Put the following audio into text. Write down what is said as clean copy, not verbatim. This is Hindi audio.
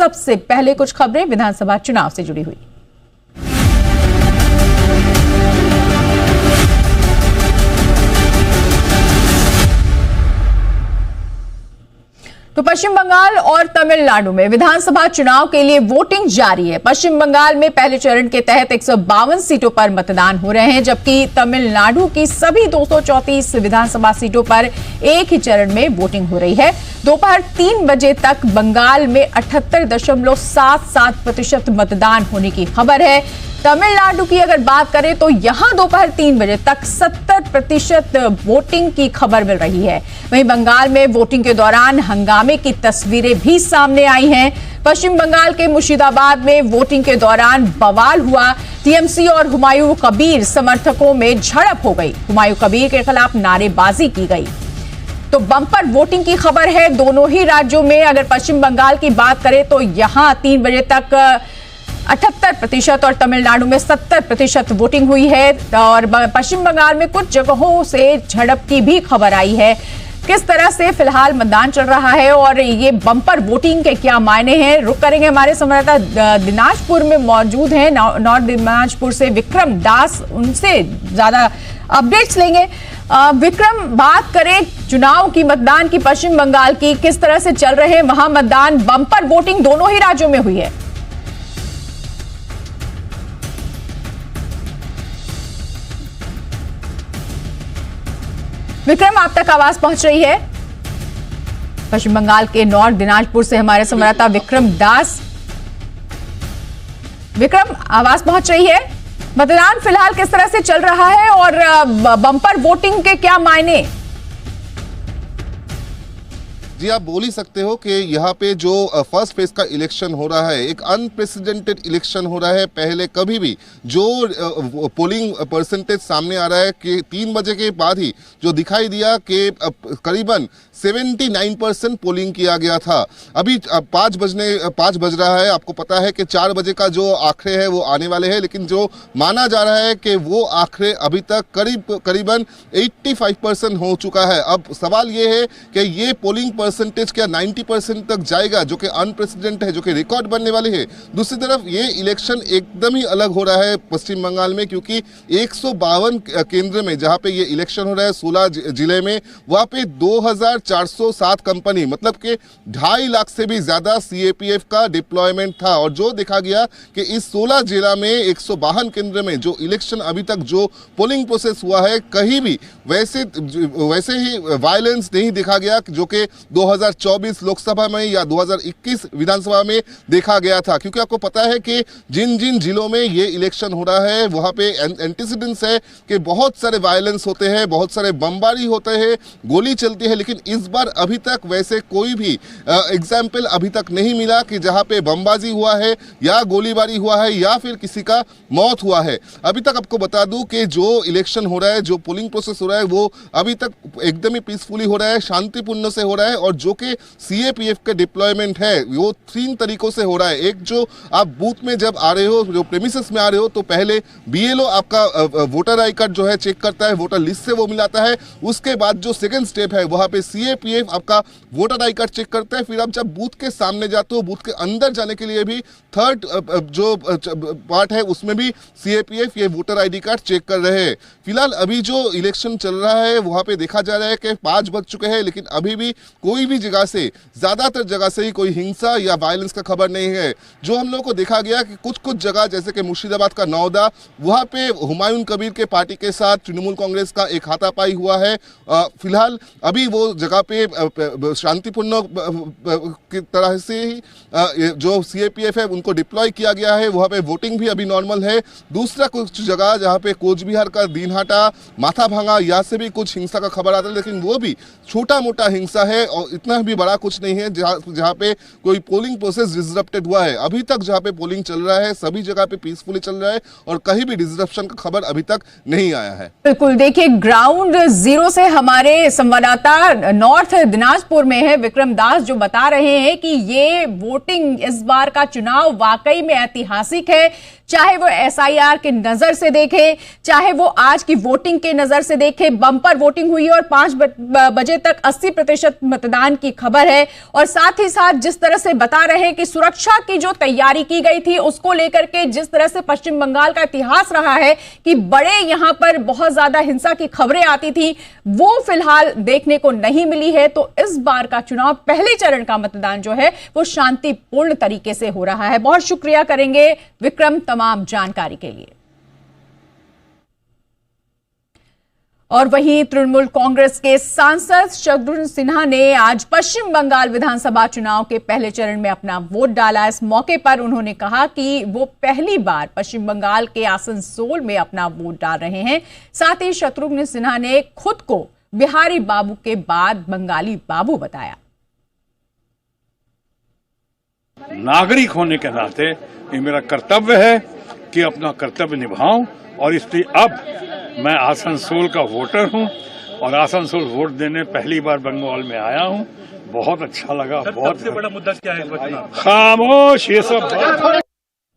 सबसे पहले कुछ खबरें विधानसभा चुनाव से जुड़ी हुई। तो पश्चिम बंगाल और तमिलनाडु में विधानसभा चुनाव के लिए वोटिंग जारी है। पश्चिम बंगाल में पहले चरण के तहत 152 सीटों पर मतदान हो रहे हैं, जबकि तमिलनाडु की सभी 234 विधानसभा सीटों पर एक ही चरण में वोटिंग हो रही है। दोपहर 3 बजे तक बंगाल में 78.77% मतदान होने की खबर है। तमिलनाडु की अगर बात करें तो यहां दोपहर 3 बजे तक 70% वोटिंग की खबर मिल रही है। वहीं बंगाल में वोटिंग के दौरान हंगामे की तस्वीरें भी सामने आई हैं। पश्चिम बंगाल के मुर्शिदाबाद में वोटिंग के दौरान बवाल हुआ। टीएमसी और हुमायूं कबीर समर्थकों में झड़प हो गई। हुमायूं कबीर के खिलाफ नारेबाजी की गई। तो बम्पर वोटिंग की खबर है दोनों ही राज्यों में। अगर पश्चिम बंगाल की बात करें तो यहां 3 बजे तक 78% और तमिलनाडु में 70% वोटिंग हुई है। और पश्चिम बंगाल में कुछ जगहों से झड़प की भी खबर आई है। किस तरह से फिलहाल मतदान चल रहा है और ये बम्पर वोटिंग के क्या मायने हैं, रुक करेंगे। हमारे संवाददाता दिनाजपुर में मौजूद हैं, नॉर्थ दिनाजपुर से विक्रम दास, उनसे ज्यादा अपडेट्स लेंगे। विक्रम, बात करें चुनाव की, मतदान की, पश्चिम बंगाल की, किस तरह से चल रहे हैं वहां मतदान? बम्पर वोटिंग दोनों ही राज्यों में हुई है। विक्रम, आप तक आवाज पहुंच रही है? पश्चिम बंगाल के नॉर्थ दिनाजपुर से हमारे संवाददाता विक्रम दास। विक्रम, आवाज पहुंच रही है? मतदान फिलहाल किस तरह से चल रहा है और बम्पर वोटिंग के क्या मायने? जी, आप बोल ही सकते हो कि यहाँ पे जो फर्स्ट फेज का इलेक्शन हो रहा है, एक अनप्रेसिडेंटेड इलेक्शन हो रहा है। पहले कभी भी जो पोलिंग परसेंटेज सामने आ रहा है कि 3 बजे के बाद ही जो दिखाई दिया कि करीबन 79% पोलिंग किया गया था। अभी 5 बज रहा है। आपको पता है कि 4 बजे का जो आंकड़े है वो आने वाले हैं, लेकिन जो माना जा रहा है कि वो आंकड़े अभी तक करीबन 85% हो चुका है। अब सवाल ये है कि ये पोलिंग परसेंटेज क्या 90% तक जाएगा, जो कि अनप्रेसिडेंट है, जो कि रिकॉर्ड बनने वाली है। दूसरी तरफ ये इलेक्शन एकदम ही अलग हो रहा है पश्चिम बंगाल में, क्योंकि 152 केंद्र में जहां पे ये इलेक्शन हो रहा है 16 जिले में, वहां पे 2407 कंपनी, मतलब कि 2.5 लाख से भी ज्यादा सीएपीएफ का डिप्लॉयमेंट था। और जो देखा गया कि इस 16 जिला में 152 केंद्र में जो इलेक्शन अभी तक जो पोलिंग प्रोसेस हुआ है, कहीं भी वैसे ही वायलेंस नहीं देखा गया जो कि 2024 लोकसभा में या 2021 विधानसभा में देखा गया था। क्योंकि आपको पता है कि जिन जिन जिलों में ये इलेक्शन हो रहा है वहां पे एंटीसिडेंट्स है कि बहुत सारे वायलेंस होते हैं, बहुत सारे बमबारी होते हैं, गोली चलती है। लेकिन इस बार अभी तक वैसे कोई भी एग्जाम्पल अभी तक नहीं मिला कि जहां पे बमबाजी हुआ है या गोलीबारी हुआ है या फिर किसी का मौत हुआ है। अभी तक आपको बता दूं कि जो इलेक्शन हो रहा है, जो पोलिंग प्रोसेस हो रहा है, वो अभी तक एकदम ही पीसफुली हो रहा है, शांतिपूर्ण से हो रहा है। और जो कि सीएपीएफ का डिप्लॉयमेंट है वो 3 तरीकों से हो रहा है। एक, जो आप बूथ में जब आ रहे हो, जो प्रेमिसेस में आ रहे हो, तो पहले बीएलओ आपका वोटर आई कार्ड जो है चेक करता है, वोटर लिस्ट से वो मिलाता है। उसके बाद जो सेकंड स्टेप है वहां पे सीएपीएफ आपका वोटर आई कार्ड चेक करता है। फिर आप जब बूथ के सामने जाते हो, बूथ के अंदर जाने के लिए भी थर्ड जो पार्ट है उसमें भी सीएपीएफ ये वोटर आईडी कार्ड चेक कर रहे हैं। फिलहाल अभी जो इलेक्शन चल रहा है वहां पे देखा जा रहा है कि 5 बज चुके हैं, लेकिन अभी भी कोई भी जगह से, ज्यादातर जगह से ही कोई हिंसा या वायलेंस का खबर नहीं है। जो हम लोगों को देखा गया कि कुछ जगह, जैसे कि मुर्शिदाबाद का नौदा, वहां पे हुमायूं कबीर के पार्टी के साथ तृणमूल कांग्रेस का एक हाथापाई हुआ है। फिलहाल अभी वो जगह पे शांतिपूर्ण की तरह से ही जो सीएपीएफ है उनको डिप्लॉय किया गया है। वहां पे वोटिंग भी अभी नॉर्मल है। दूसरा कुछ जगह जहां पे कोच बिहार का दीनहाटा, माथा भांगा, यहाँ से भी कुछ हिंसा का खबर आता है, लेकिन वो भी छोटा मोटा हिंसा है और इतना भी बड़ा कुछ नहीं है जहां पे कोई पोलिंग प्रोसेस डिसरप्टेड हुआ है। अभी तक जहां पे पोलिंग चल रहा है सभी जगह पे पीसफुली चल रहा है और कहीं भी डिसरप्शन का खबर अभी तक नहीं आया है। बिल्कुल, देखिए ग्राउंड जीरो से हमारे संवाददाता नॉर्थ दिनाजपुर में है विक्रम दास, जो बता रहे हैं कि ये वोटिंग, इस बार का चुनाव वाकई में ऐतिहासिक है। चाहे वो SIR के नजर से देखें, चाहे वो आज की वोटिंग के नजर से देखें। बम्पर वोटिंग हुई और 5 बजे तक 80% मतदान की खबर है। और साथ ही साथ जिस तरह से बता रहे हैं कि सुरक्षा की जो तैयारी की गई थी उसको लेकर के जिस तरह से पश्चिम बंगाल का इतिहास रहा है कि बड़े यहां पर बहुत ज्यादा हिंसा की खबरें आती थी, वो फिलहाल देखने को नहीं मिली है। तो इस बार का चुनाव, पहले चरण का मतदान जो है वो शांतिपूर्ण तरीके से हो रहा है। बहुत शुक्रिया करेंगे विक्रम तमाम जानकारी के लिए। और वहीं तृणमूल कांग्रेस के सांसद शत्रुघ्न सिन्हा ने आज पश्चिम बंगाल विधानसभा चुनाव के पहले चरण में अपना वोट डाला। इस मौके पर उन्होंने कहा कि वो पहली बार पश्चिम बंगाल के आसनसोल में अपना वोट डाल रहे हैं। साथ ही शत्रुघ्न सिन्हा ने खुद को बिहारी बाबू के बाद बंगाली बाबू बताया। नागरिक होने के नाते ये मेरा कर्तव्य है कि अपना कर्तव्य निभाऊं, और इसलिए अब मैं आसनसोल का वोटर हूं और आसनसोल वोट देने पहली बार बंगाल में आया हूं। बहुत अच्छा लगा। बहुत सबसे बड़ा मुद्दा क्या है? खामोश, ये सब